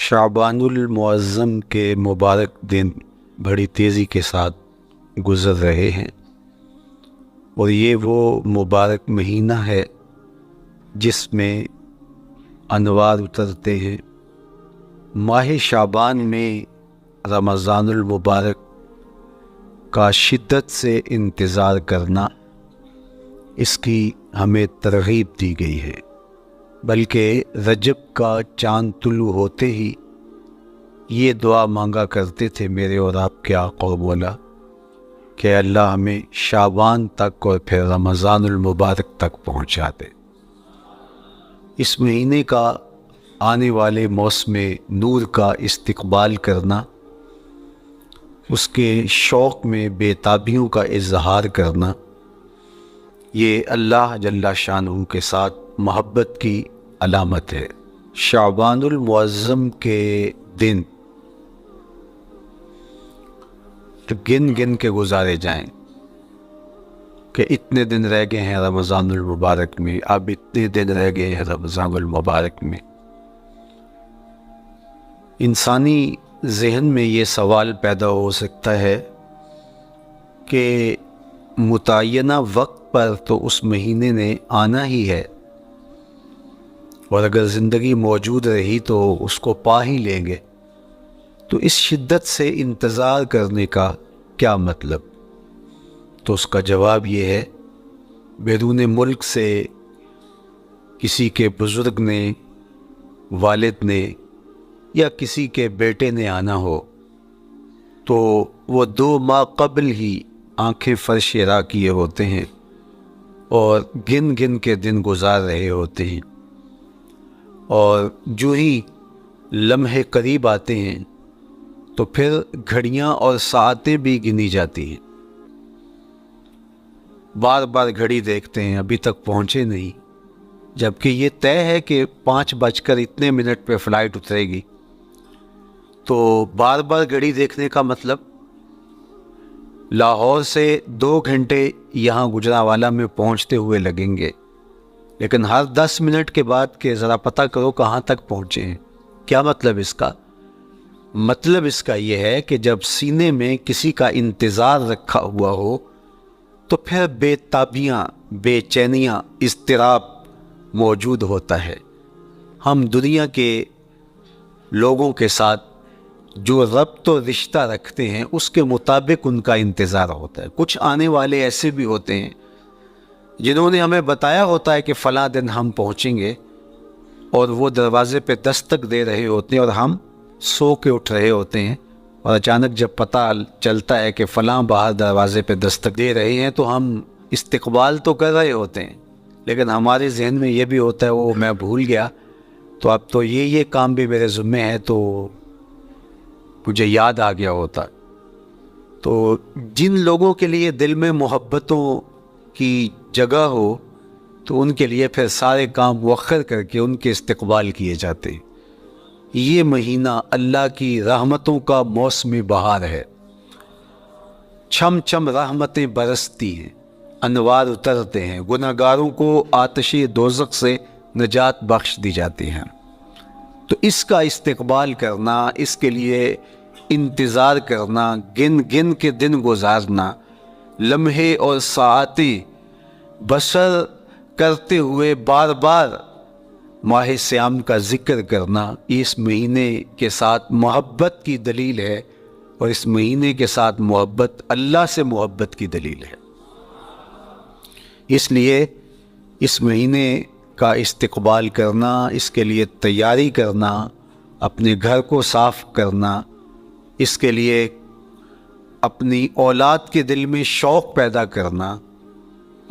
شعبان المعظم کے مبارک دن بڑی تیزی کے ساتھ گزر رہے ہیں، اور یہ وہ مبارک مہینہ ہے جس میں انوار اترتے ہیں۔ ماہ شعبان میں رمضان المبارک کا شدت سے انتظار کرنا، اس کی ہمیں ترغیب دی گئی ہے، بلکہ رجب کا چاند طلوع ہوتے ہی یہ دعا مانگا کرتے تھے میرے اور آپ کے آقا و مولا کہ اللہ ہمیں شعبان تک اور پھر رمضان المبارک تک پہنچا دے۔ اس مہینے کا آنے والے موسم نور کا استقبال کرنا، اس کے شوق میں بے تابیوں کا اظہار کرنا، یہ اللہ جل شانہ کے ساتھ محبت کی علامت ہے۔ شعبان المعظم کے دن گن گن کے گزارے جائیں کہ اتنے دن رہ گئے ہیں رمضان المبارک میں، اب اتنے دن رہ گئے ہیں رمضان المبارک میں۔ انسانی ذہن میں یہ سوال پیدا ہو سکتا ہے کہ متعینہ وقت پر تو اس مہینے نے آنا ہی ہے، اور اگر زندگی موجود رہی تو اس کو پا ہی لیں گے، تو اس شدت سے انتظار کرنے کا کیا مطلب؟ تو اس کا جواب یہ ہے، بیرون ملک سے کسی کے بزرگ نے، والد نے یا کسی کے بیٹے نے آنا ہو تو وہ 2 ماہ قبل ہی آنکھیں فرش راہ کیے ہوتے ہیں اور گن گن کے دن گزار رہے ہوتے ہیں، اور جو ہی لمحے قریب آتے ہیں تو پھر گھڑیاں اور ساعتیں بھی گنی جاتی ہیں۔ بار بار گھڑی دیکھتے ہیں، ابھی تک پہنچے نہیں، جبکہ یہ طے ہے کہ 5:02 پہ فلائٹ اترے گی۔ تو بار بار گھڑی دیکھنے کا مطلب لاہور سے 2 گھنٹے یہاں گجرانوالہ میں پہنچتے ہوئے لگیں گے، لیکن ہر 10 منٹ کے بعد کہ ذرا پتہ کرو کہاں تک پہنچے ہیں۔ کیا مطلب اس کا؟ مطلب اس کا یہ ہے کہ جب سینے میں کسی کا انتظار رکھا ہوا ہو تو پھر بے تابیاں، بے چینیاں، اضطراب موجود ہوتا ہے۔ ہم دنیا کے لوگوں کے ساتھ جو ربط و رشتہ رکھتے ہیں اس کے مطابق ان کا انتظار ہوتا ہے۔ کچھ آنے والے ایسے بھی ہوتے ہیں جنہوں نے ہمیں بتایا ہوتا ہے کہ فلاں دن ہم پہنچیں گے، اور وہ دروازے پہ دستک دے رہے ہوتے ہیں اور ہم سو کے اٹھ رہے ہوتے ہیں، اور اچانک جب پتہ چلتا ہے کہ فلاں باہر دروازے پہ دستک دے رہے ہیں تو ہم استقبال تو کر رہے ہوتے ہیں، لیکن ہمارے ذہن میں یہ بھی ہوتا ہے وہ میں بھول گیا، تو اب تو یہ کام بھی میرے ذمہ ہے، تو مجھے یاد آ گیا ہوتا۔ تو جن لوگوں کے لیے دل میں محبتوں کی جگہ ہو تو ان کے لیے پھر سارے کام مؤخر کر کے ان کے استقبال کیے جاتے ہیں۔ یہ مہینہ اللہ کی رحمتوں کا موسم بہار ہے، چھم چھم رحمتیں برستی ہیں، انوار اترتے ہیں، گنہگاروں کو آتش دوزخ سے نجات بخش دی جاتی ہیں۔ تو اس کا استقبال کرنا، اس کے لیے انتظار کرنا، گن گن کے دن گزارنا، لمحے اور ساعتیں بسر کرتے ہوئے بار بار ماہ سیام کا ذکر کرنا، اس مہینے کے ساتھ محبت کی دلیل ہے، اور اس مہینے کے ساتھ محبت اللہ سے محبت کی دلیل ہے۔ اس لیے اس مہینے کا استقبال کرنا، اس کے لیے تیاری کرنا، اپنے گھر کو صاف کرنا، اس کے لیے اپنی اولاد کے دل میں شوق پیدا کرنا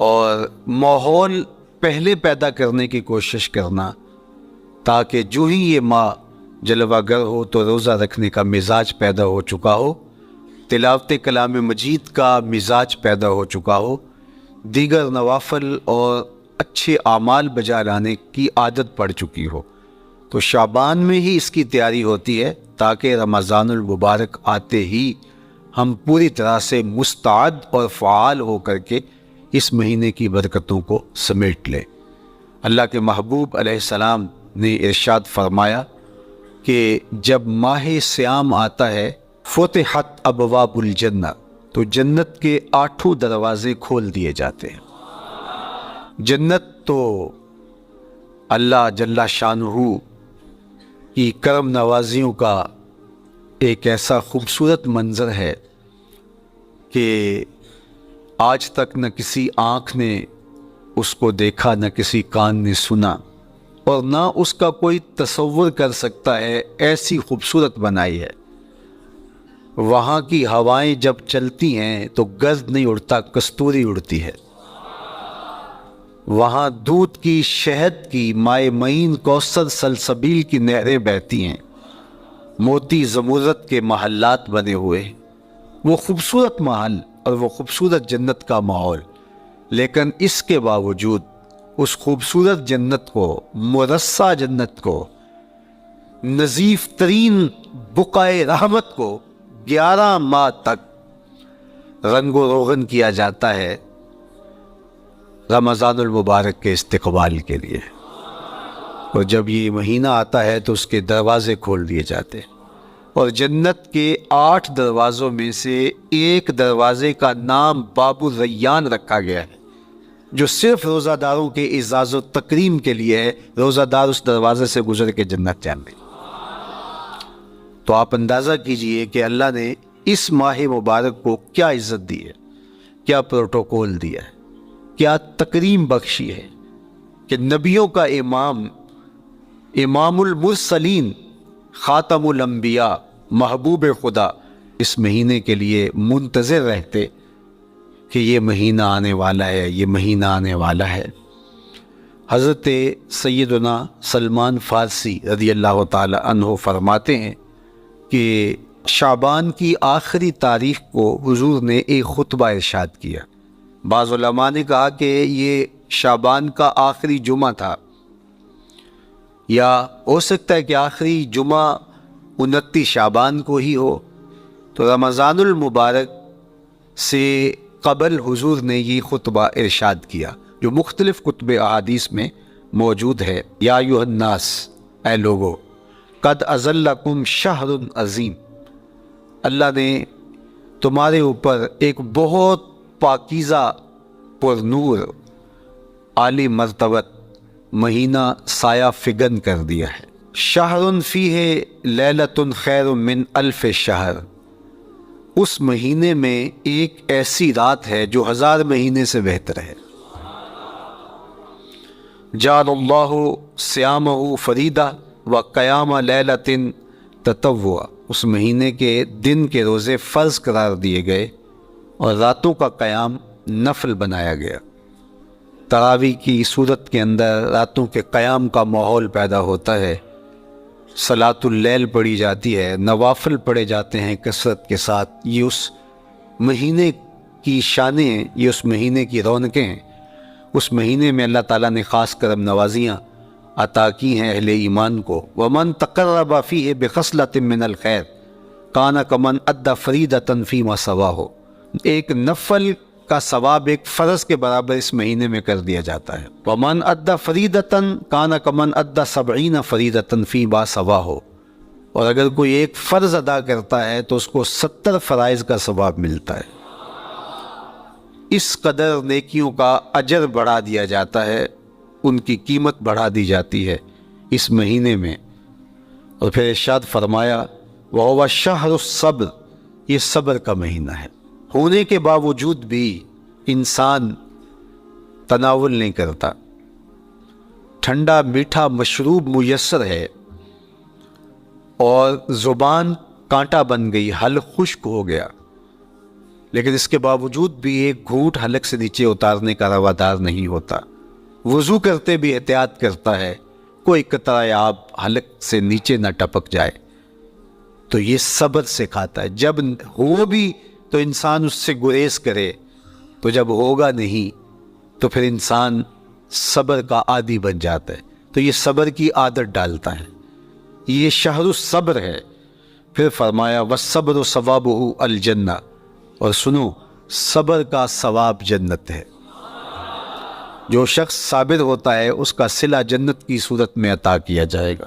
اور ماحول پہلے پیدا کرنے کی کوشش کرنا، تاکہ جو ہی یہ ماہ جلوہ گر ہو تو روزہ رکھنے کا مزاج پیدا ہو چکا ہو، تلاوت کلام مجید کا مزاج پیدا ہو چکا ہو، دیگر نوافل اور اچھے اعمال بجا لانے کی عادت پڑ چکی ہو۔ تو شعبان میں ہی اس کی تیاری ہوتی ہے تاکہ رمضان المبارک آتے ہی ہم پوری طرح سے مستعد اور فعال ہو کر کے اس مہینے کی برکتوں کو سمیٹ لیں۔ اللہ کے محبوب علیہ السلام نے ارشاد فرمایا کہ جب ماہ سیام آتا ہے فتحت ابواب الجنہ، تو جنت کے 8 دروازے کھول دیے جاتے ہیں۔ جنت تو اللہ جل شانہ کی کرم نوازیوں کا ایک ایسا خوبصورت منظر ہے کہ آج تک نہ کسی آنکھ نے اس کو دیکھا، نہ کسی کان نے سنا، اور نہ اس کا کوئی تصور کر سکتا ہے، ایسی خوبصورت بنائی ہے۔ وہاں کی ہوائیں جب چلتی ہیں تو گرد نہیں اڑتا، کستوری اڑتی ہے۔ وہاں دودھ کی، شہد کی، مائع معین، کوثر، سلسبیل کی نہریں بہتی ہیں، موتی زمرد کے محلات بنے ہوئے، وہ خوبصورت محل اور وہ خوبصورت جنت کا ماحول۔ لیکن اس کے باوجود اس خوبصورت جنت کو، مرصع جنت کو، نظیف ترین بقعۂ رحمت کو 11 ماہ تک رنگ و روغن کیا جاتا ہے رمضان المبارک کے استقبال کے لیے، اور جب یہ مہینہ آتا ہے تو اس کے دروازے کھول دیے جاتے ہیں، اور جنت کے 8 دروازوں میں سے ایک دروازے کا نام باب الریان رکھا گیا ہے، جو صرف روزہ داروں کے اعزاز و تکریم کے لیے ہے۔ روزہ دار اس دروازے سے گزر کے جنت جانے۔ تو آپ اندازہ کیجئے کہ اللہ نے اس ماہ مبارک کو کیا عزت دی ہے، کیا پروٹوکول دیا ہے، کیا تکریم بخشی ہے کہ نبیوں کا امام، امام المرسلین، خاتم الانبیاء، محبوب خدا اس مہینے کے لیے منتظر رہتے کہ یہ مہینہ آنے والا ہے، یہ مہینہ آنے والا ہے۔ حضرت سیدنا سلمان فارسی رضی اللہ تعالی عنہ فرماتے ہیں کہ شعبان کی آخری تاریخ کو حضور نے ایک خطبہ ارشاد کیا۔ بعض علماء نے کہا کہ یہ شعبان کا آخری جمعہ تھا، یا ہو سکتا ہے کہ آخری جمعہ 29 شعبان کو ہی ہو۔ تو رمضان المبارک سے قبل حضور نے یہ خطبہ ارشاد کیا، جو مختلف کتب احادیث میں موجود ہے۔ یا ایھا الناس، اے لوگو، قد اظلکم شہر عظیم، اللہ نے تمہارے اوپر ایک بہت پاکیزہ، پر نور، عالی مرتبت مہینہ سایہ فگن کر دیا ہے۔ شہر فیہ لیلۃ خیر من الف شہر، اس مہینے میں ایک ایسی رات ہے جو 1000 مہینے سے بہتر ہے۔ جعل اللہ صیامہ فریدہ و قیام لیلۃ تطوع، اس مہینے کے دن کے روزے فرض قرار دیے گئے اور راتوں کا قیام نفل بنایا گیا۔ تراویح کی صورت کے اندر راتوں کے قیام کا ماحول پیدا ہوتا ہے، صلاۃ اللیل پڑھی جاتی ہے، نوافل پڑھے جاتے ہیں کثرت کے ساتھ۔ یہ اس مہینے کی شانیں ہیں، یہ اس مہینے کی رونقیں ہیں۔ اس مہینے میں اللہ تعالیٰ نے خاص کرم نوازیاں عطا کی ہیں اہل ایمان کو۔ وَمَن تَقَرَّبَ فِيهِ بِخَصْلَةٍ مِّنَ الْخَيْرِ كَانَ كَمَنْ أَدَّى فَرِيضَةً فِيمَا سَوَاهُ، ایک نفل کا ثواب ایک فرض کے برابر اس مہینے میں کر دیا جاتا ہے۔ وَمَنْ أَدَّى فَرِيضَةً كَانَ كَمَنْ أَدَّى 70 فَرِيضَةً فِيمَا سَوَاهُ، اور اگر کوئی ایک فرض ادا کرتا ہے تو اس کو 70 فرائض کا ثواب ملتا ہے۔ اس قدر نیکیوں کا اجر بڑھا دیا جاتا ہے، ان کی قیمت بڑھا دی جاتی ہے اس مہینے میں۔ اور پھر ارشاد فرمایا وَهُوَ شَهْرُ الصَّبْرِ، یہ صبر کا مہینہ ہے۔ ہونے کے باوجود بھی انسان تناول نہیں کرتا، ٹھنڈا میٹھا مشروب میسر ہے اور زبان کانٹا بن گئی، حلق خشک ہو گیا، لیکن اس کے باوجود بھی ایک گھونٹ حلق سے نیچے اتارنے کا روادار نہیں ہوتا۔ وضو کرتے بھی احتیاط کرتا ہے، کوئی قطرہ آب حلق سے نیچے نہ ٹپک جائے۔ تو یہ صبر سکھاتا ہے۔ جب ہو بھی تو انسان اس سے گریز کرے، تو جب ہوگا نہیں تو پھر انسان صبر کا عادی بن جاتا ہے، تو یہ صبر کی عادت ڈالتا ہے۔ یہ شہر الصبر ہے۔ پھر فرمایا والصبر ثوابہ الجنہ، اور سنو، صبر کا ثواب جنت ہے۔ جو شخص صابر ہوتا ہے اس کا صلہ جنت کی صورت میں عطا کیا جائے گا۔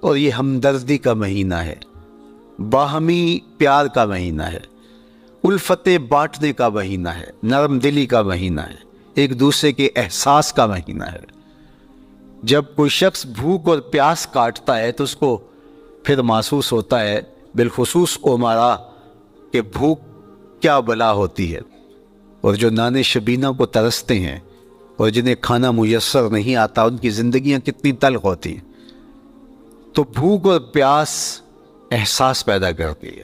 اور یہ ہمدردی کا مہینہ ہے، باہمی پیار کا مہینہ ہے، الفت بانٹنے کا مہینہ ہے، نرم دلی کا مہینہ ہے، ایک دوسرے کے احساس کا مہینہ ہے۔ جب کوئی شخص بھوک اور پیاس کاٹتا ہے تو اس کو پھر محسوس ہوتا ہے، بالخصوص امراء، کہ بھوک کیا بلا ہوتی ہے، اور جو نان شبینہ کو ترستے ہیں اور جنہیں کھانا میسر نہیں آتا ان کی زندگیاں کتنی تلخ ہوتی ہیں۔ تو بھوک اور پیاس احساس پیدا کرتی ہے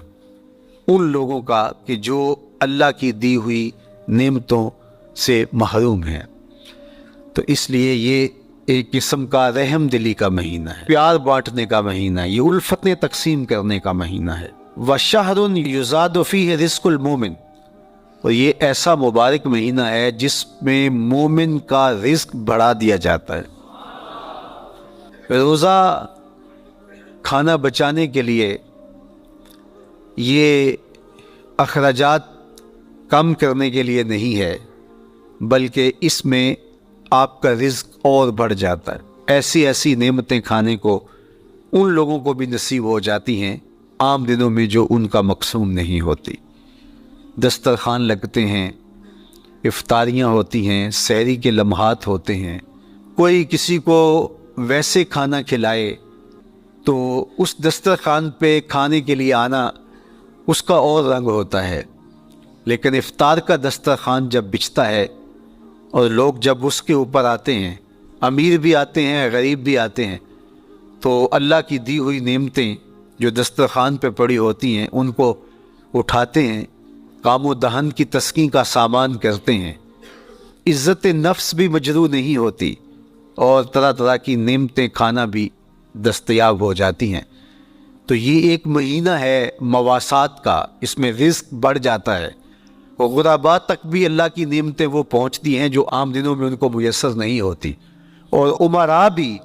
ان لوگوں کا کہ جو اللہ کی دی ہوئی نعمتوں سے محروم ہیں۔ تو اس لیے یہ ایک قسم کا رحم دلی کا مہینہ ہے، پیار بانٹنے کا مہینہ ہے، یہ الفتیں تقسیم کرنے کا مہینہ ہے۔ وَشَهْرٌ يُزَادُ فِيهِ رِزْقُ الْمُؤْمِنِ، اور یہ ایسا مبارک مہینہ ہے جس میں مومن کا رزق بڑھا دیا جاتا ہے۔ روزہ کھانا بچانے کے لیے، یہ اخراجات کم کرنے کے لیے نہیں ہے، بلکہ اس میں آپ کا رزق اور بڑھ جاتا ہے۔ ایسی ایسی نعمتیں کھانے کو ان لوگوں کو بھی نصیب ہو جاتی ہیں عام دنوں میں جو ان کا مقسوم نہیں ہوتی۔ دسترخوان لگتے ہیں، افطاریاں ہوتی ہیں، سحری کے لمحات ہوتے ہیں، کوئی کسی کو ویسے کھانا کھلائے تو اس دسترخوان پہ کھانے کے لیے آنا اس کا اور رنگ ہوتا ہے۔ لیکن افطار کا دسترخوان جب بچھتا ہے اور لوگ جب اس کے اوپر آتے ہیں، امیر بھی آتے ہیں، غریب بھی آتے ہیں، تو اللہ کی دی ہوئی نعمتیں جو دسترخوان پہ پڑی ہوتی ہیں ان کو اٹھاتے ہیں، کام و دہن کی تسکین کا سامان کرتے ہیں، عزت نفس بھی مجروح نہیں ہوتی، اور طرح طرح کی نعمتیں کھانا بھی دستیاب ہو جاتی ہیں۔ تو یہ ایک مہینہ ہے مواسات کا، اس میں رزق بڑھ جاتا ہے، اور غرباء تک بھی اللہ کی نعمتیں وہ پہنچتی ہیں جو عام دنوں میں ان کو میسر نہیں ہوتی، اور امراء بھی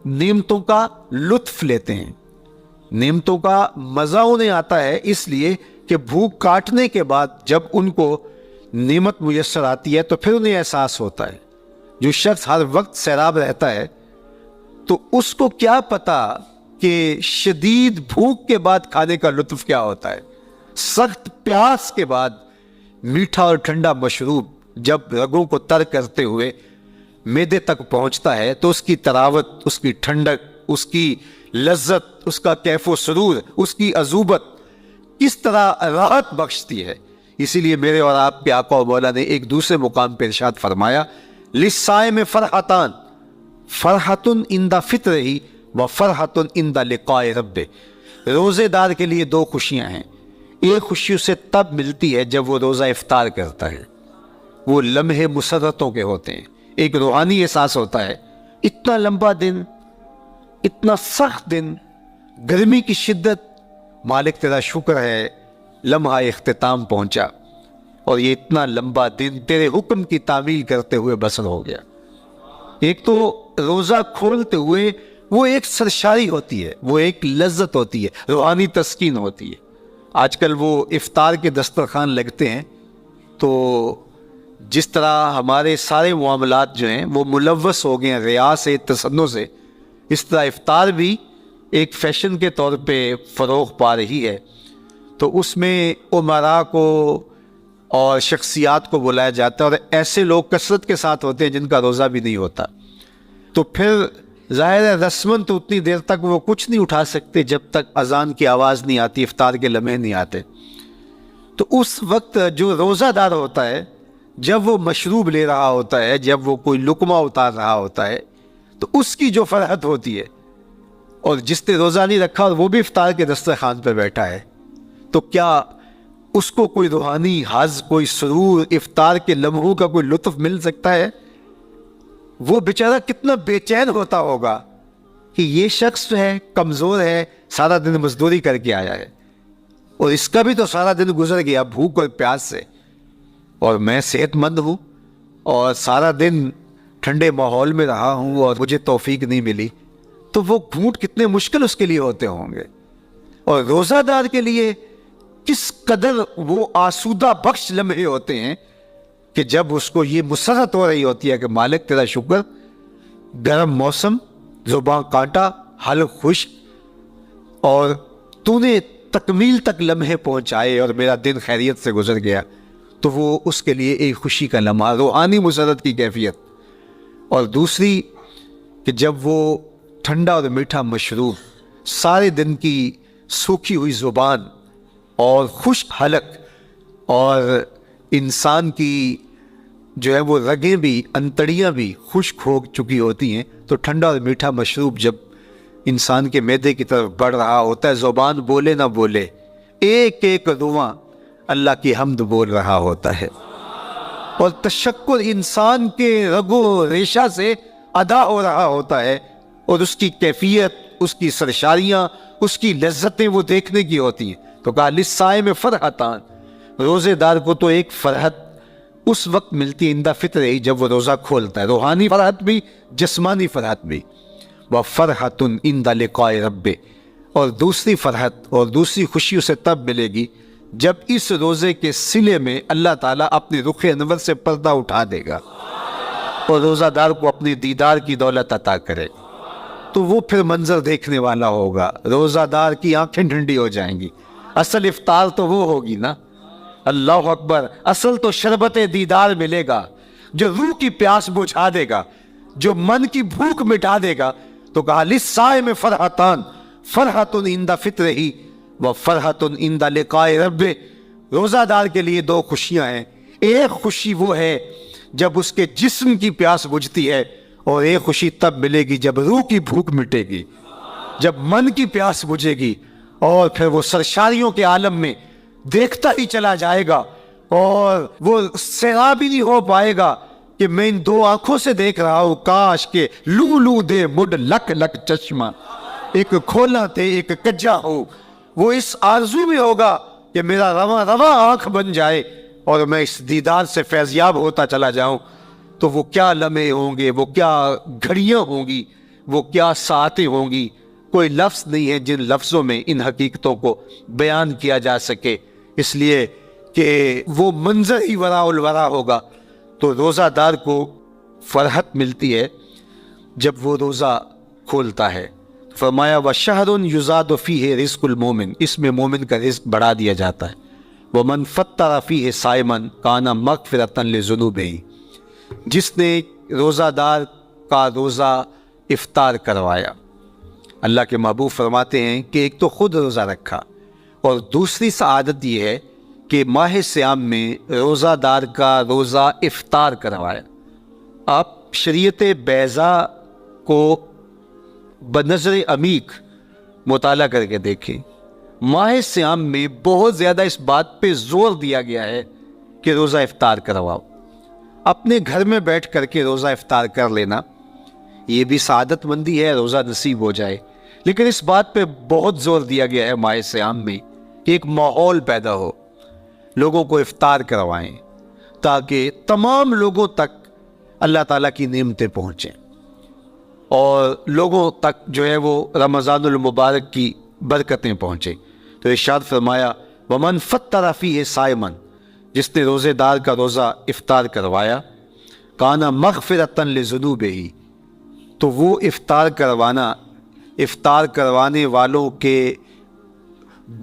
نعمتوں کا لطف لیتے ہیں، نعمتوں کا مزہ انہیں آتا ہے، اس لیے کہ بھوک کاٹنے کے بعد جب ان کو نعمت میسر آتی ہے تو پھر انہیں احساس ہوتا ہے۔ جو شخص ہر وقت سیراب رہتا ہے تو اس کو کیا پتا کہ شدید بھوک کے بعد کھانے کا لطف کیا ہوتا ہے۔ سخت پیاس کے بعد میٹھا اور ٹھنڈا مشروب جب رگوں کو تر کرتے ہوئے معدے تک پہنچتا ہے تو اس کی تراوت، اس کی ٹھنڈک، اس کی لذت، اس کا کیف و سرور، اس کی عذوبت کس طرح راحت بخشتی ہے۔ اسی لیے میرے اور آپ کے آقا و مولا نے ایک دوسرے مقام پہ ارشاد فرمایا، لِلصَّائِمِ فَرْحَتَانِ فَرْحَةٌ عِنْدَ فِطْرِهِ وَفَرْحَةٌ عِنْدَ لِقَاءِ رَبِّهِ، روزے دار کے لیے دو خوشیاں ہیں۔ ایک خوشی اسے تب ملتی ہے جب وہ روزہ افطار کرتا ہے، وہ لمحے مسرتوں کے ہوتے ہیں، ایک روحانی احساس ہوتا ہے، اتنا لمبا دن، اتنا سخت دن، گرمی کی شدت، مالک تیرا شکر ہے لمحہ اختتام پہنچا، اور یہ اتنا لمبا دن تیرے حکم کی تعمیل کرتے ہوئے بسر ہو گیا۔ ایک تو روزہ کھولتے ہوئے وہ ایک سرشاری ہوتی ہے، وہ ایک لذت ہوتی ہے، روحانی تسکین ہوتی ہے۔ آج کل وہ افطار کے دسترخوان لگتے ہیں تو جس طرح ہمارے سارے معاملات جو ہیں وہ ملوث ہو گئے ہیں ریا سے، تصنع سے، اس طرح افطار بھی ایک فیشن کے طور پہ فروغ پا رہی ہے۔ تو اس میں امراء کو اور شخصیات کو بلایا جاتا ہے، اور ایسے لوگ کثرت کے ساتھ ہوتے ہیں جن کا روزہ بھی نہیں ہوتا۔ تو پھر ظاہر ہے رسماً تو اتنی دیر تک وہ کچھ نہیں اٹھا سکتے جب تک اذان کی آواز نہیں آتی، افطار کے لمحے نہیں آتے۔ تو اس وقت جو روزہ دار ہوتا ہے جب وہ مشروب لے رہا ہوتا ہے، جب وہ کوئی لقمہ اتار رہا ہوتا ہے، تو اس کی جو فرحت ہوتی ہے، اور جس نے روزہ نہیں رکھا اور وہ بھی افطار کے دسترخوان پہ بیٹھا ہے، تو کیا اس کو کوئی روحانی حظ، کوئی سرور، افطار کے لمحوں کا کوئی لطف مل سکتا ہے؟ وہ بیچارہ کتنا بے چین ہوتا ہوگا کہ یہ شخص ہے کمزور ہے، سارا دن مزدوری کر کے آیا ہے، اور اس کا بھی تو سارا دن گزر گیا بھوک اور پیاس سے، اور میں صحت مند ہوں اور سارا دن ٹھنڈے ماحول میں رہا ہوں اور مجھے توفیق نہیں ملی، تو وہ گھونٹ کتنے مشکل اس کے لیے ہوتے ہوں گے۔ اور روزہ دار کے لیے کس قدر وہ آسودہ بخش لمحے ہوتے ہیں کہ جب اس کو یہ مسرت ہو رہی ہوتی ہے کہ مالک تیرا شکر، گرم موسم، زباں کانٹا حلق خشک، اور تو نے تکمیل تک لمحے پہنچائے اور میرا دن خیریت سے گزر گیا، تو وہ اس کے لیے ایک خوشی کا لمحہ، روحانی مسرت کی کیفیت۔ اور دوسری کہ جب وہ ٹھنڈا اور میٹھا مشروب، سارے دن کی سوکھی ہوئی زبان اور خشک حلق، اور انسان کی جو ہے وہ رگیں بھی، انتڑیاں بھی خشک ہو چکی ہوتی ہیں، تو ٹھنڈا اور میٹھا مشروب جب انسان کے معدے کی طرف بڑھ رہا ہوتا ہے، زبان بولے نہ بولے، ایک ایک رواں اللہ کی حمد بول رہا ہوتا ہے، اور تشکر انسان کے رگو ریشہ سے ادا ہو رہا ہوتا ہے، اور اس کی کیفیت، اس کی سرشاریاں، اس کی لذتیں وہ دیکھنے کی ہوتی ہیں۔ تو کہا للصائم فرحتان، روزے دار کو تو ایک فرحت اس وقت ملتی ہے عند فطرہ ہی، جب وہ روزہ کھولتا ہے، روحانی فرحت بھی، جسمانی فرحت بھی۔ وَفَرْحَةٌ عِنْدَ لِقَاءِ رَبِّهِ، اور دوسری فرحت اور دوسری خوشی اسے تب ملے گی جب اس روزے کے صلے میں اللہ تعالیٰ اپنے رخ انور سے پردہ اٹھا دے گا اور روزہ دار کو اپنے دیدار کی دولت عطا کرے، تو وہ پھر منظر دیکھنے والا ہوگا، روزہ دار کی آنکھیں ٹھنڈی ہو جائیں گی۔ اصل افطار تو وہ ہوگی نا، اللہ اکبر، اصل تو شربت دیدار ملے گا جو روح کی پیاس بجھا دے گا، جو من کی بھوک مٹا دے گا۔ تو کہا للصائم فرحتان، فرحۃ عند فطرہ وفرحۃ عند لقاء ربہ، روزہ دار کے لیے دو خوشیاں ہیں، ایک خوشی وہ ہے جب اس کے جسم کی پیاس بجھتی ہے، اور ایک خوشی تب ملے گی جب روح کی بھوک مٹے گی، جب من کی پیاس بجھے گی، اور پھر وہ سرشاریوں کے عالم میں دیکھتا ہی چلا جائے گا، اور وہ سیراب ہی نہیں ہو پائے گا کہ میں ان دو آنکھوں سے دیکھ رہا ہوں، کاش کے لو لو دے مڈ لک لک چشمہ، ایک کھولا تے ایک کجا ہو۔ وہ اس آرزو میں ہوگا کہ میرا رواں رواں آنکھ بن جائے اور میں اس دیدار سے فیضیاب ہوتا چلا جاؤں۔ تو وہ کیا لمحے ہوں گے، وہ کیا گھڑیاں ہوں گی، وہ کیا ساعتیں ہوں گی، کوئی لفظ نہیں ہے جن لفظوں میں ان حقیقتوں کو بیان کیا جا سکے، اس لیے کہ وہ منظر ہی وراء الورا ہوگا۔ تو روزہ دار کو فرحت ملتی ہے جب وہ روزہ کھولتا ہے۔ فرمایا وَشَهْرٌ يُزَادُ فِيهِ رِزْقُ الْمُؤْمِنِ، اس میں مومن کا رزق بڑھا دیا جاتا ہے۔ وَمَنْ فَطَّرَ فِيهِ صَائِمًا كَانَ مَغْفِرَةً لِذُنُوبِهِ، جس نے روزہ دار کا روزہ افطار کروایا، اللہ کے محبوب فرماتے ہیں کہ ایک تو خود روزہ رکھا، اور دوسری سعادت یہ ہے کہ ماہ صیام میں روزہ دار کا روزہ افطار کروایا۔ آپ شریعت بیضاء کو بنظر عمیق مطالعہ کر کے دیکھیں، ماہ صیام میں بہت زیادہ اس بات پہ زور دیا گیا ہے کہ روزہ افطار کرواؤ۔ اپنے گھر میں بیٹھ کر کے روزہ افطار کر لینا یہ بھی سعادت مندی ہے، روزہ نصیب ہو جائے، لیکن اس بات پہ بہت زور دیا گیا ہے ماہ صیام میں کہ ایک ماحول پیدا ہو، لوگوں کو افطار کروائیں تاکہ تمام لوگوں تک اللہ تعالیٰ کی نعمتیں پہنچیں، اور لوگوں تک جو ہے وہ رمضان المبارک کی برکتیں پہنچیں۔ تو ارشاد فرمایا وَمَنْ فَطَّرَ فِيهِ صَائِمًا، جس نے روزے دار کا روزہ افطار کروایا، كَانَ مَغْفِرَةً لِذُنُوبِهِ، تو وہ افطار کروانے والوں کے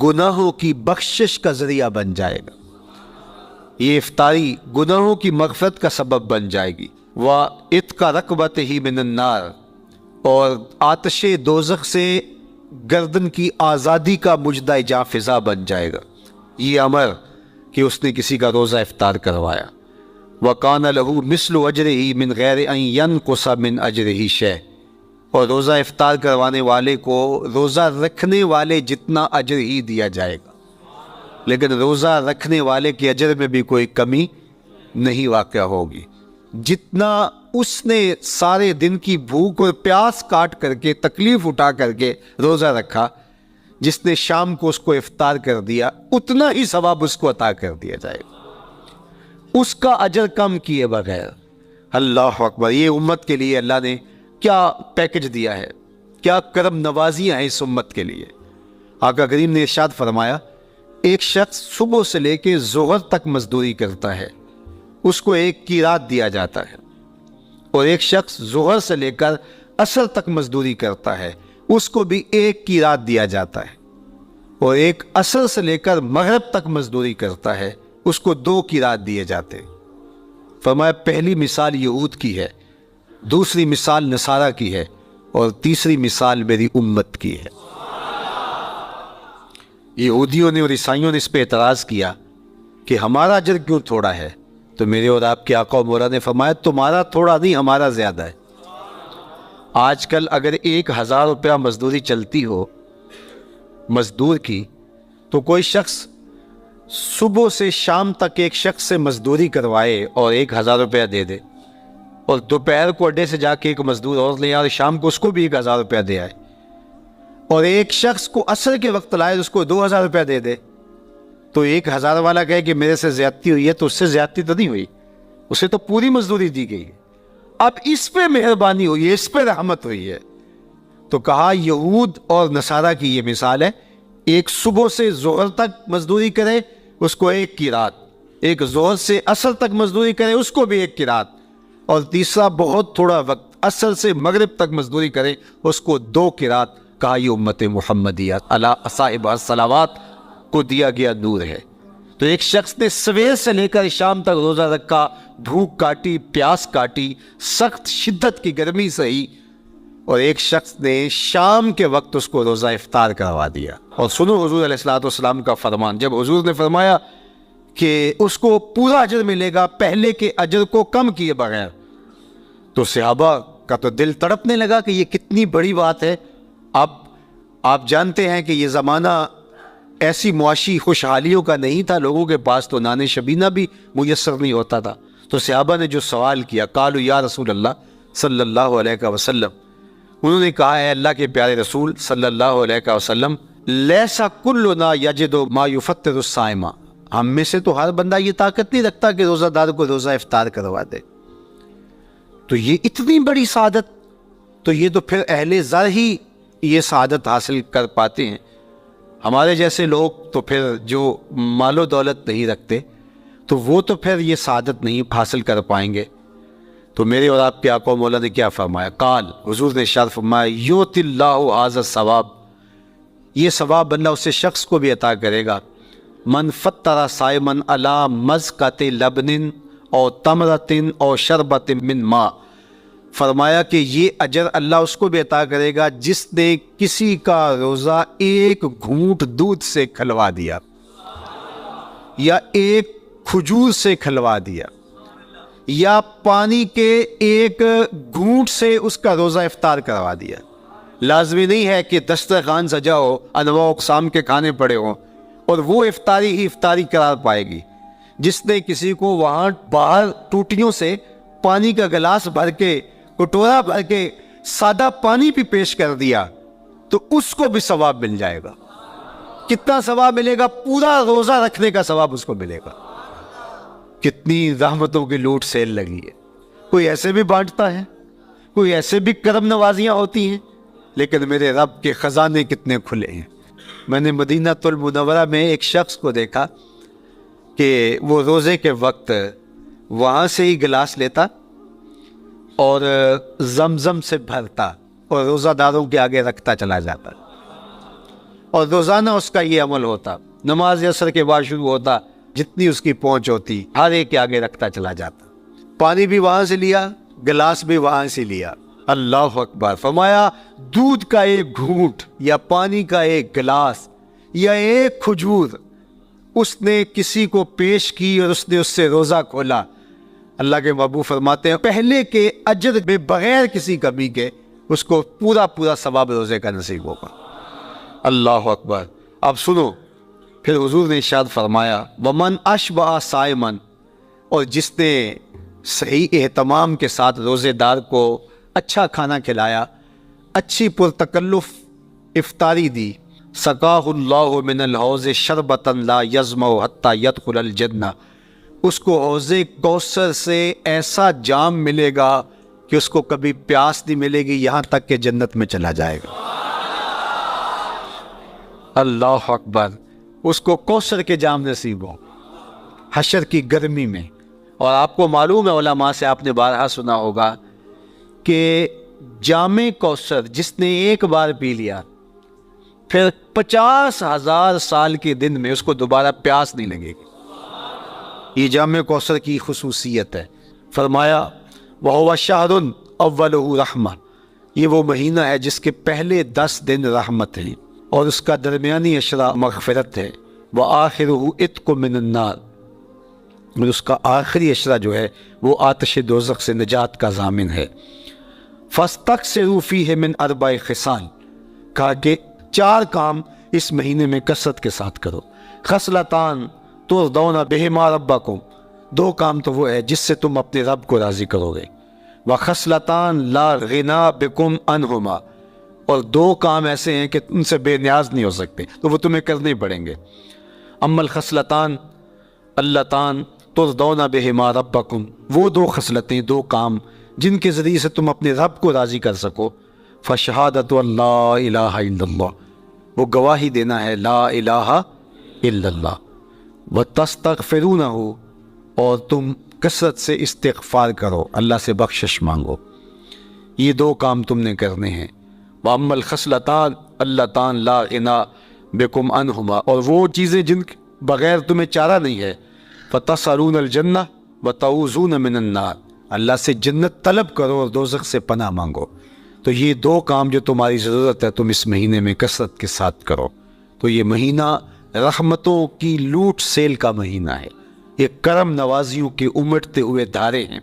گناہوں کی بخشش کا ذریعہ بن جائے گا، یہ افطاری گناہوں کی مغفرت کا سبب بن جائے گی۔ وَإِتْقَ رَقْبَتِهِ مِنَ النَّارِ، اور آتش دوزخ سے گردن کی آزادی کا مجدہ جاں فضا بن جائے گا یہ امر کہ اس نے کسی کا روزہ افطار کروایا۔ وَقَانَ لَهُ مِثْلُ أَجْرِهِ مِنْ غَيْرِ أَنْ يَنْقُصَ مِنْ أَجْرِهِ شَيْءٌ، اور روزہ افطار کروانے والے کو روزہ رکھنے والے جتنا اجر ہی دیا جائے گا، لیکن روزہ رکھنے والے کے اجر میں بھی کوئی کمی نہیں واقع ہوگی۔ جتنا اس نے سارے دن کی بھوک اور پیاس کاٹ کر کے تکلیف اٹھا کر کے روزہ رکھا، جس نے شام کو اس کو افطار کر دیا، اتنا ہی ثواب اس کو عطا کر دیا جائے گا، اس کا اجر کم کیے بغیر۔ اللہ اکبر، یہ امت کے لیے اللہ نے کیا پیکج دیا ہے، کیا کرم نوازیاں ہیں اس امت کے لیے۔ آقا کریم نے ارشاد فرمایا ایک شخص صبح سے لے کے ظہر تک مزدوری کرتا ہے، اس کو ایک قیراط دیا جاتا ہے، اور ایک شخص ظہر سے لے کر عصر تک مزدوری کرتا ہے اس کو بھی 1 قیراط دیا جاتا ہے، اور ایک عصر سے لے کر مغرب تک مزدوری کرتا ہے اس کو 2 قیراط دیے جاتے ہیں۔ فرمایا پہلی مثال یہود کی ہے، دوسری مثال نصارہ کی ہے، اور تیسری مثال میری امت کی ہے۔ یہودیوں نے اور عیسائیوں نے اس پہ اعتراض کیا کہ ہمارا اجر کیوں تھوڑا ہے، تو میرے اور آپ کے آقا و مولا نے فرمایا تمہارا تھوڑا نہیں، ہمارا زیادہ ہے۔ آج کل اگر 1000 روپیہ مزدوری چلتی ہو مزدور کی، تو کوئی شخص صبح سے شام تک ایک شخص سے مزدوری کروائے اور 1000 روپیہ دے دے، اور دوپہر کو اڈے سے جا کے ایک مزدور اور لے آئے، شام کو اس کو بھی 1000 روپیہ دے آئے، اور ایک شخص کو عصر کے وقت لائے اس کو 2000 روپیہ دے دے، تو 1000 والا کہے کہ میرے سے زیادتی ہوئی ہے، تو اس سے زیادتی تو نہیں ہوئی، اسے تو پوری مزدوری دی گئی ہے، اب اس پہ مہربانی ہوئی ہے، اس پہ رحمت ہوئی ہے۔ تو کہا یہود اور نصارہ کی یہ مثال ہے، ایک صبح سے ظہر تک مزدوری کرے اس کو 1 قیراط، ایک ظہر سے عصر تک مزدوری کرے اس کو بھی 1 قیراط، اور تیسرا بہت تھوڑا وقت عصر سے مغرب تک مزدوری کرے اس کو 2 قیراط۔ کہا یہ امت محمدیہ علی صاحب الصلوات کو دیا گیا نور ہے۔ تو ایک شخص نے سویر سے لے کر شام تک روزہ رکھا، بھوک کاٹی، پیاس کاٹی، سخت شدت کی گرمی سہی، اور ایک شخص نے شام کے وقت اس کو روزہ افطار کروا دیا۔ اور سنو حضور علیہ السلام کا فرمان، جب حضور نے فرمایا کہ اس کو پورا اجر ملے گا پہلے کے اجر کو کم کیے بغیر، تو صحابہ کا تو دل تڑپنے لگا کہ یہ کتنی بڑی بات ہے۔ اب آپ جانتے ہیں کہ یہ زمانہ ایسی معاشی خوشحالیوں کا نہیں تھا، لوگوں کے پاس تو نان شبینہ بھی میسر نہیں ہوتا تھا، تو صحابہ نے جو سوال کیا، قالوا یا رسول اللہ صلی اللہ علیہ وسلم، انہوں نے کہا ہے اللہ کے پیارے رسول صلی اللہ علیہ وسلم، لیسا کلنا یجد ما یفطر الصائم، ہم میں سے تو ہر بندہ یہ طاقت نہیں رکھتا کہ روزہ دار کو روزہ افطار کروا دے۔ تو یہ اتنی بڑی سعادت، تو یہ تو پھر اہل زر ہی یہ سعادت حاصل کر پاتے ہیں، ہمارے جیسے لوگ تو پھر جو مال و دولت نہیں رکھتے تو وہ تو پھر یہ سعادت نہیں حاصل کر پائیں گے۔ تو میرے اور آپ کے آقا و مولا نے کیا فرمایا؟ قال، حضور نے ارشاد فرمایا، یؤتی اللہ ھذا الثواب، یہ ثواب اللہ اسے شخص کو بھی عطا کرے گا، من فطر صائما علی مزقۃ لبن او تمرۃ او شربۃ من ماء، فرمایا کہ یہ اجر اللہ اس کو بھی عطا کرے گا جس نے کسی کا روزہ 1 گھونٹ دودھ سے کھلوا دیا، یا 1 کھجور سے کھلوا دیا، یا پانی کے 1 گھونٹ سے اس کا روزہ افطار کروا دیا۔ لازمی نہیں ہے کہ دسترخوان سجا ہو، انواع اقسام کے کھانے پڑے ہوں، اور وہ افطاری ہی افطاری قرار پائے گی۔ جس نے کسی کو وہاں باہر ٹوٹیوں سے پانی کا گلاس بھر کے، کٹورا بھر کے سادہ پانی بھی پیش کر دیا، تو اس کو بھی ثواب مل جائے گا۔ کتنا ثواب ملے گا؟ پورا روزہ رکھنے کا ثواب اس کو ملے گا۔ کتنی رحمتوں کی لوٹ سیل لگی ہے، کوئی ایسے بھی بانٹتا ہے، کوئی ایسے بھی کرم نوازیاں ہوتی ہیں، لیکن میرے رب کے خزانے کتنے کھلے ہیں۔ میں نے مدینہ المنورہ میں ایک شخص کو دیکھا کہ وہ روزے کے وقت وہاں سے ہی گلاس لیتا اور زمزم سے بھرتا اور روزہ داروں کے آگے رکھتا چلا جاتا، اور روزانہ اس کا یہ عمل ہوتا، نماز عصر کے بعد شروع ہوتا، جتنی اس کی پہنچ ہوتی ہر ایک کے آگے رکھتا چلا جاتا، پانی بھی وہاں سے لیا، گلاس بھی وہاں سے لیا۔ اللہ اکبر! فرمایا دودھ کا 1 گھونٹ یا پانی کا 1 گلاس یا 1 کھجور اس نے کسی کو پیش کی اور اس نے اس سے روزہ کھولا، اللہ کے محبوب فرماتے ہیں پہلے کے اجر میں بغیر کسی کمی کے اس کو پورا ثواب روزے کا نصیب ہوگا۔ اللہ اکبر! اب سنو، پھر حضور نے ارشاد فرمایا ومن اشبع صائما، اور جس نے صحیح اہتمام کے ساتھ روزے دار کو اچھا کھانا کھلایا، اچھی پرتکلف افطاری دی، سقاہ اللہ من الحوض شربتا لا یظمأ حتی یدخل الجنہ، اس کو حوض کوثر سے ایسا جام ملے گا کہ اس کو کبھی پیاس نہیں ملے گی یہاں تک کہ جنت میں چلا جائے گا۔ اللہ اکبر! اس کو کوثر کے جام نصیب ہو حشر کی گرمی میں۔ اور آپ کو معلوم ہے، علماء سے آپ نے بارہا سنا ہوگا کہ جامع کوثر جس نے ایک بار پی لیا پھر 50,000 سال کے دن میں اس کو دوبارہ پیاس نہیں لگے گی۔ یہ جامع کوثر کی خصوصیت ہے۔ فرمایا وَهُوَ شَهْرٌ أَوَّلُهُ رَحْمَةٌ، یہ وہ مہینہ ہے جس کے پہلے 10 دن رحمت ہیں اور اس کا درمیانی عشرہ مغفرت ہے، وَآخِرُهُ عِتْقٌ مِّنَ النَّارِ، اور اس کا آخری عشرہ جو ہے وہ آتش دوزخ سے نجات کا ضامن ہے۔ فَاسْتَكْثِرُوا فِيهِ مِنْ 4 خِصَالٍ، کہا کہ 4 کام اس مہینے میں کثرت کے ساتھ کرو۔ خصلتان ترضون بہما ربکم، 2 کام تو وہ ہے جس سے تم اپنے رب کو راضی کرو گے۔ وخصلتان لا غنا بکم عنہما، اور 2 کام ایسے ہیں کہ ان سے بے نیاز نہیں ہو سکتے، تو وہ تمہیں کرنے پڑیں گے۔ اما الخصلتان اللتان ترضون بہما ربکم، وہ 2 خصلتیں، 2 کام جن کے ذریعے سے تم اپنے رب کو راضی کر سکو۔ فشہادت اللہ الہ الا اللہ، وہ گواہی دینا ہے لا الہ الا اللہ، وتستغفرونہ، اور تم کثرت سے استغفار کرو، اللہ سے بخشش مانگو۔ یہ 2 کام تم نے کرنے ہیں۔ وَأَمَّا الْخَصْلَتَانِ اللَّتَانِ لَا غِنَىٰ بِكُمْ عَنْهُمَا، اور وہ چیزیں جن کے بغیر تمہیں چارہ نہیں ہے۔ فَتَسْأَلُونَ الْجَنَّةَ وَتَعُوذُونَ مِنَ النَّارِ، اللہ سے جنت طلب کرو اور دوزخ سے پناہ مانگو۔ تو یہ 2 کام جو تمہاری ضرورت ہے تم اس مہینے میں کثرت کے ساتھ کرو۔ تو یہ مہینہ رحمتوں کی لوٹ سیل کا مہینہ ہے، یہ کرم نوازیوں کے امٹتے ہوئے دھارے ہیں،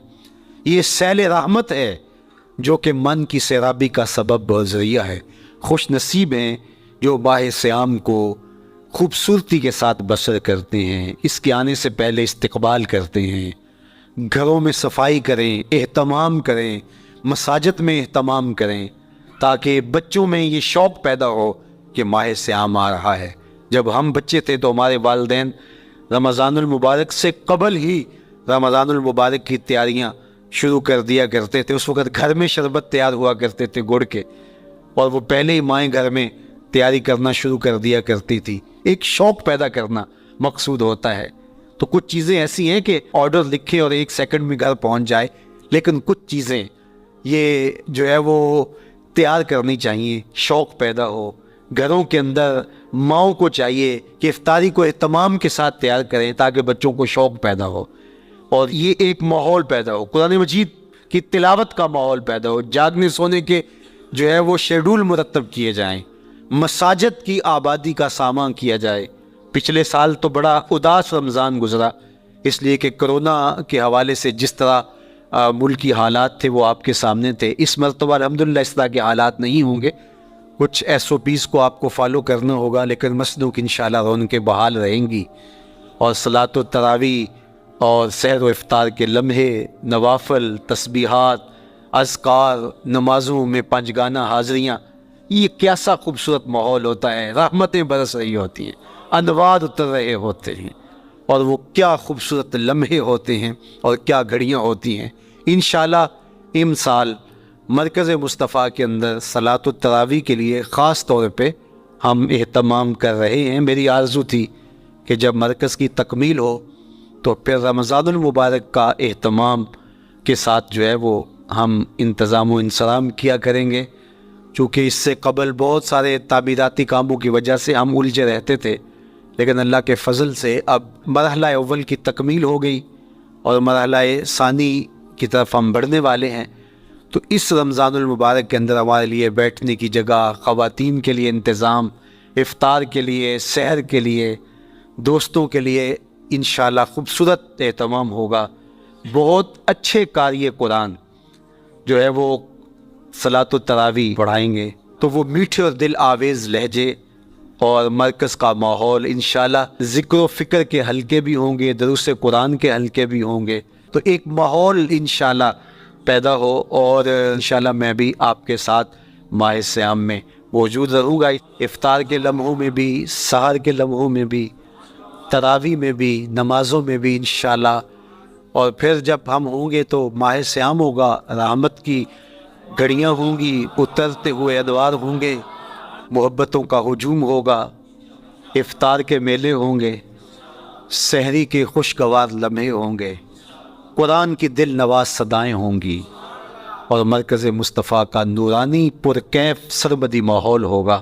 یہ سیل رحمت ہے جو کہ من کی سیرابی کا سبب اور ذریعہ ہے۔ خوش نصیب ہیں جو ماہ صیام کو خوبصورتی کے ساتھ بسر کرتے ہیں، اس کے آنے سے پہلے استقبال کرتے ہیں، گھروں میں صفائی کریں، اہتمام کریں، مساجد میں اہتمام کریں، تاکہ بچوں میں یہ شوق پیدا ہو کہ ماہ صیام آ رہا ہے۔ جب ہم بچے تھے تو ہمارے والدین رمضان المبارک سے قبل ہی رمضان المبارک کی تیاریاں شروع کر دیا کرتے تھے۔ اس وقت گھر میں شربت تیار ہوا کرتے تھے گڑ کے، اور وہ پہلے ہی مائیں گھر میں تیاری کرنا شروع کر دیا کرتی تھی۔ ایک شوق پیدا کرنا مقصود ہوتا ہے۔ تو کچھ چیزیں ایسی ہیں کہ آرڈر لکھے اور 1 سیکنڈ میں گھر پہنچ جائے، لیکن کچھ چیزیں یہ جو ہے وہ تیار کرنی چاہیے، شوق پیدا ہو۔ گھروں کے اندر ماؤں کو چاہیے کہ افطاری کو اہتمام کے ساتھ تیار کریں تاکہ بچوں کو شوق پیدا ہو، اور یہ ایک ماحول پیدا ہو، قرآن مجید کی تلاوت کا ماحول پیدا ہو، جاگنے سونے کے جو ہے وہ شیڈول مرتب کیے جائیں، مساجد کی آبادی کا سامان کیا جائے۔ پچھلے سال تو بڑا اداس رمضان گزرا، اس لیے کہ کرونا کے حوالے سے جس طرح ملکی حالات تھے وہ آپ کے سامنے تھے۔ اس مرتبہ الحمدللہ اس طرح کے حالات نہیں ہوں گے، کچھ SOPs کو آپ کو فالو کرنا ہوگا، لیکن مسجدوں کی انشاءاللہ رونقیں بحال رہیں گی، اور صلاۃ و تراویح اور سحر و افطار کے لمحے، نوافل، تسبیحات، اذکار، نمازوں میں 5 گانہ حاضریاں، یہ کیسا خوبصورت ماحول ہوتا ہے، رحمتیں برس رہی ہوتی ہیں، انوار اتر رہے ہوتے ہیں، اور وہ کیا خوبصورت لمحے ہوتے ہیں اور کیا گھڑیاں ہوتی ہیں۔ انشاءاللہ امسال مرکز مصطفیٰ کے اندر صلاۃ التراویح کے لیے خاص طور پہ ہم اہتمام کر رہے ہیں۔ میری آرزو تھی کہ جب مرکز کی تکمیل ہو تو پھر رمضان المبارک کا اہتمام کے ساتھ جو ہے وہ ہم انتظام و انصرام کیا کریں گے، چونکہ اس سے قبل بہت سارے تعمیراتی کاموں کی وجہ سے ہم الجھے رہتے تھے، لیکن اللہ کے فضل سے اب مرحلہ اول کی تکمیل ہو گئی اور مرحلہ ثانی کی طرف ہم بڑھنے والے ہیں۔ تو اس رمضان المبارک کے اندر ہمارے لیے بیٹھنے کی جگہ، خواتین کے لیے انتظام، افطار کے لیے، سحر کے لیے، دوستوں کے لیے انشاءاللہ خوبصورت اہتمام ہوگا۔ بہت اچھے قاری قرآن جو ہے وہ صلاۃ التراویح پڑھائیں گے، تو وہ میٹھے اور دل آویز لہجے اور مرکز کا ماحول، انشاءاللہ ذکر و فکر کے حلقے بھی ہوں گے، دروس قرآن کے حلقے بھی ہوں گے، تو ایک ماحول انشاءاللہ پیدا ہو، اور انشاءاللہ میں بھی آپ کے ساتھ ماہ صیام میں موجود رہوں گا، افطار کے لمحوں میں بھی، سحر کے لمحوں میں بھی، تراویح میں بھی، نمازوں میں بھی انشاءاللہ۔ اور پھر جب ہم ہوں گے تو ماہ صیام ہوگا، رحمت کی گھڑیاں ہوں گی، اترتے ہوئے ادوار ہوں گے، محبتوں کا ہجوم ہوگا، افطار کے میلے ہوں گے، سحری کے خوشگوار لمحے ہوں گے، قرآن کی دل نواز صدائیں ہوں گی، اور مرکز مصطفیٰ کا نورانی پرکیف سربدی ماحول ہوگا.